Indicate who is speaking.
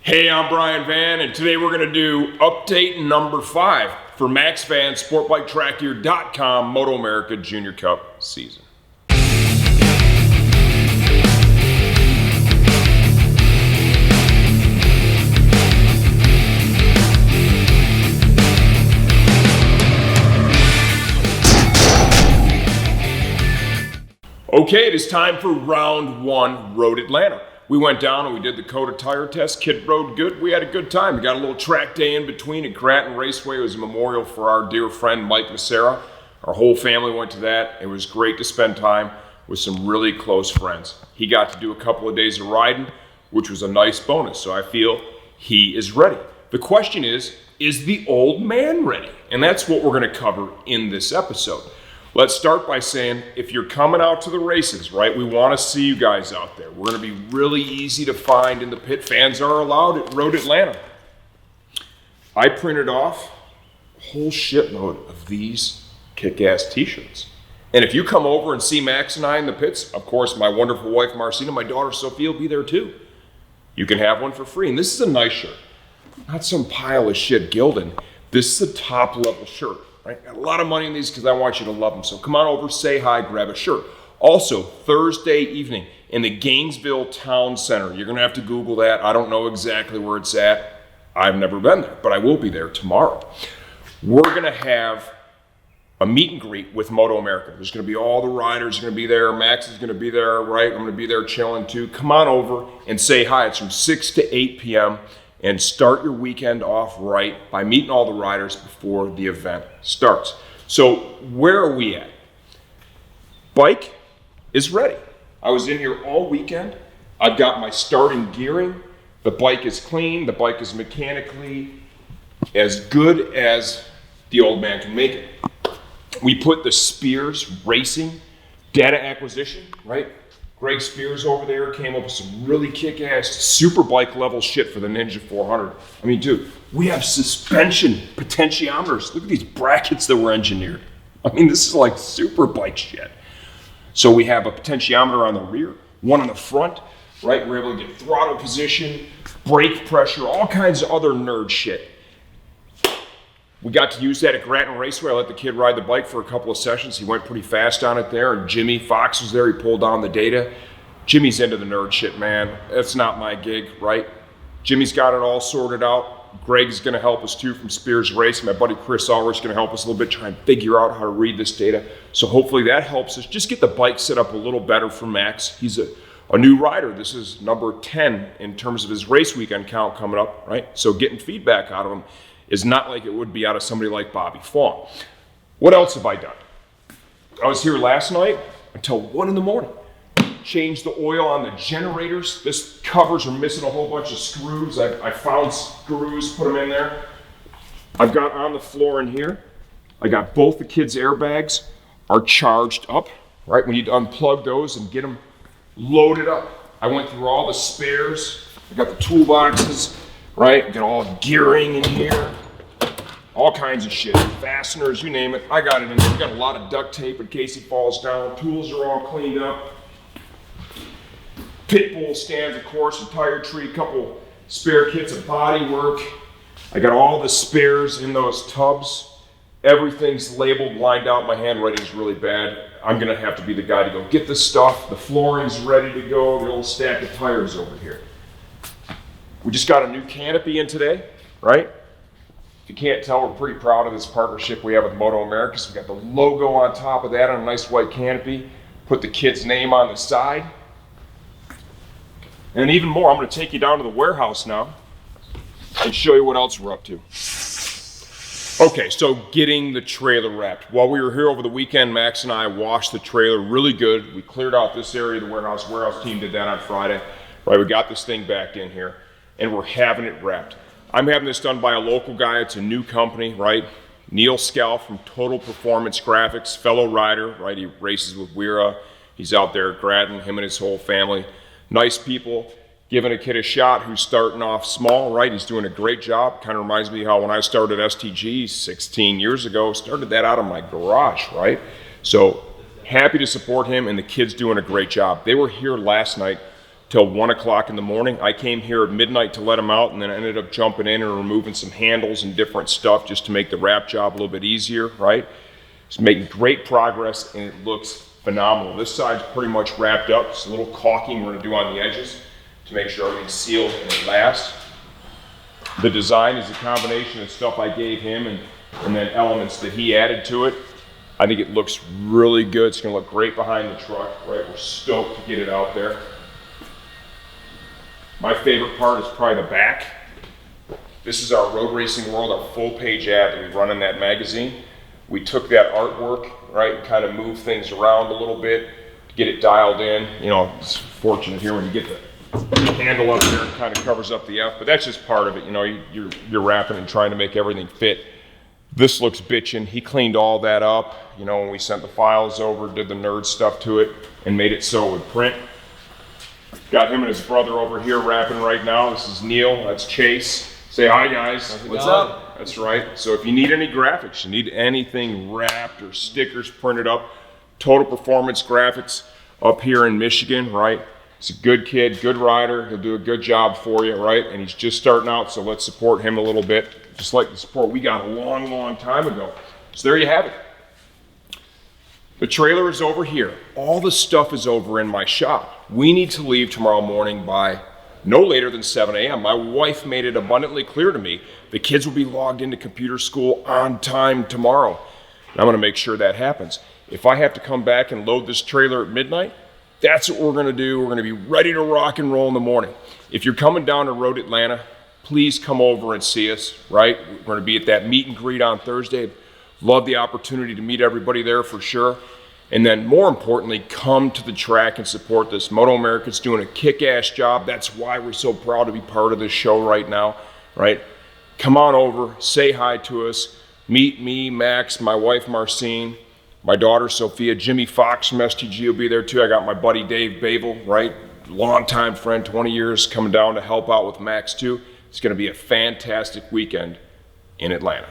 Speaker 1: Hey, I'm Brian Van, and today we're going to do update number 5 for Max Van, SportbikeTrackGear.com MotoAmerica Junior Cup season. Okay, it is time for round 1, Road Atlanta. We went down and we did the Coda tire test. Kid rode good. We had a good time. We got a little track day in between at Grattan Raceway. It was a memorial for our dear friend Mike Massera. Our whole family went to that. It was great to spend time with some really close friends. He got to do a couple of days of riding, which was a nice bonus. So I feel he is ready. The question is the old man ready? And that's what we're going to cover in this episode. Let's start by saying, if you're coming out to the races, right, we want to see you guys out there. We're going to be really easy to find in the pit. Fans are allowed at Road Atlanta. I printed off a whole shitload of these kick-ass t-shirts. And if you come over and see Max and I in the pits, of course, my wonderful wife, Marcina, my daughter, Sophia, will be there too. You can have one for free. And this is a nice shirt. Not some pile of shit gilding. This is a top-level shirt. Right? Got a lot of money in these because I want you to love them. So come on over, say hi, grab a shirt. Also, Thursday evening in the Gainesville Town Center. You're going to have to Google that. I don't know exactly where it's at. I've never been there, but I will be there tomorrow. We're going to have a meet and greet with MotoAmerica. There's going to be all the riders are going to be there. Max is going to be there, right? I'm going to be there chilling too. Come on over and say hi. It's from 6 to 8 p.m. and start your weekend off right by meeting all the riders before the event starts. So where are we at? Bike is ready. I was in here all weekend. I've got my starting gearing. The bike is clean. The bike is mechanically as good as the old man can make it. We put the Spears Racing data acquisition, right? Greg Spears over there came up with some really kick-ass Superbike level shit for the Ninja 400. I mean, dude, we have suspension potentiometers. Look at these brackets that were engineered. I mean, this is like Superbike shit. So we have a potentiometer on the rear, one on the front, right? We're able to get throttle position, brake pressure, all kinds of other nerd shit. We got to use that at Grattan Raceway. I let the kid ride the bike for a couple of sessions. He went pretty fast on it there, and Jimmy Fox was there. He pulled down the data. Jimmy's into the nerd shit, man. That's not my gig, right? Jimmy's got it all sorted out. Greg's going to help us too from Spears Racing. My buddy Chris Ulrich's going to help us a little bit, try and figure out how to read this data. So hopefully that helps us just get the bike set up a little better for Max. He's a new rider. This is number 10 in terms of his race weekend count coming up, right? So getting feedback out of him is not like it would be out of somebody like Bobby Fong. What else have I done? I was here last night until 1 in the morning. Changed the oil on the generators. This covers are missing a whole bunch of screws. I found screws, put them in there. I've got on the floor in here, I got both the kids' airbags are charged up, right? We need to unplug those and get them loaded up. I went through all the spares. I got the toolboxes, right? Got all gearing in here, all kinds of shit, fasteners, you name it. I got it in there. We got a lot of duct tape in case it falls down. Tools are all cleaned up. Pit bull stands, of course, a tire tree, a couple spare kits of body work. I got all the spares in those tubs. Everything's labeled, lined out. My handwriting's really bad. I'm gonna have to be the guy to go get the stuff. The flooring's ready to go. The old stack of tires over here. We just got a new canopy in today, right? If you can't tell, we're pretty proud of this partnership we have with MotoAmerica. So we got the logo on top of that on a nice white canopy. Put the kid's name on the side. And even more, I'm gonna take you down to the warehouse now and show you what else we're up to. Okay, so getting the trailer wrapped. While we were here over the weekend, Max and I washed the trailer really good. We cleared out this area of the warehouse. Warehouse team did that on Friday. Right, we got this thing back in here, and we're having it wrapped. I'm having this done by a local guy. It's a new company, right? Neil Scal from Total Performance Graphics, fellow rider, right? He races with Weira. He's out there at Grattan, him and his whole family. Nice people, giving a kid a shot who's starting off small, right? He's doing a great job. Kind of reminds me how when I started STG 16 years ago, started that out of my garage, right? So happy to support him, and the kid's doing a great job. They were here last night till 1 o'clock in the morning. I came here at midnight to let him out, and then I ended up jumping in and removing some handles and different stuff just to make the wrap job a little bit easier, right? It's making great progress, and it looks phenomenal. This side's pretty much wrapped up. Just a little caulking we're gonna do on the edges to make sure everything's sealed and it lasts. The design is a combination of stuff I gave him and then elements that he added to it. I think it looks really good. It's gonna look great behind the truck, right? We're stoked to get it out there. My favorite part is probably the back. This is our Road Racing World, our full page ad that we run in that magazine. We took that artwork, right, and kind of moved things around a little bit to get it dialed in. You know, it's fortunate here when you get the handle up there, it kind of covers up the F, but that's just part of it. You know, you're wrapping and trying to make everything fit. This looks bitchin'. He cleaned all that up, you know, when we sent the files over, did the nerd stuff to it, and made it so it would print. Got him and his brother over here wrapping right now. This is Neil, that's Chase. Say hi, guys.
Speaker 2: What's up?
Speaker 1: That's right. So if you need any graphics, you need anything wrapped or stickers printed up, Total Performance Graphics up here in Michigan, right? He's a good kid, good rider. He'll do a good job for you, right? And he's just starting out, so let's support him a little bit, just like the support we got a long, long time ago. So there you have it. The trailer is over here. All the stuff is over in my shop. We need to leave tomorrow morning by no later than 7 a.m. My wife made it abundantly clear to me the kids will be logged into computer school on time tomorrow. And I'm gonna make sure that happens. If I have to come back and load this trailer at midnight, that's what we're gonna do. We're gonna be ready to rock and roll in the morning. If you're coming down to Road Atlanta, please come over and see us, right? We're gonna be at that meet and greet on Thursday. Love the opportunity to meet everybody there for sure. And then more importantly, come to the track and support this. MotoAmerica's doing a kick-ass job. That's why we're so proud to be part of this show right now, right? Come on over, say hi to us, meet me, Max, my wife Marcine, my daughter Sophia, Jimmy Fox from STG will be there too. I got my buddy Dave Babel, right? Longtime friend, 20 years, coming down to help out with Max too. It's gonna be a fantastic weekend in Atlanta.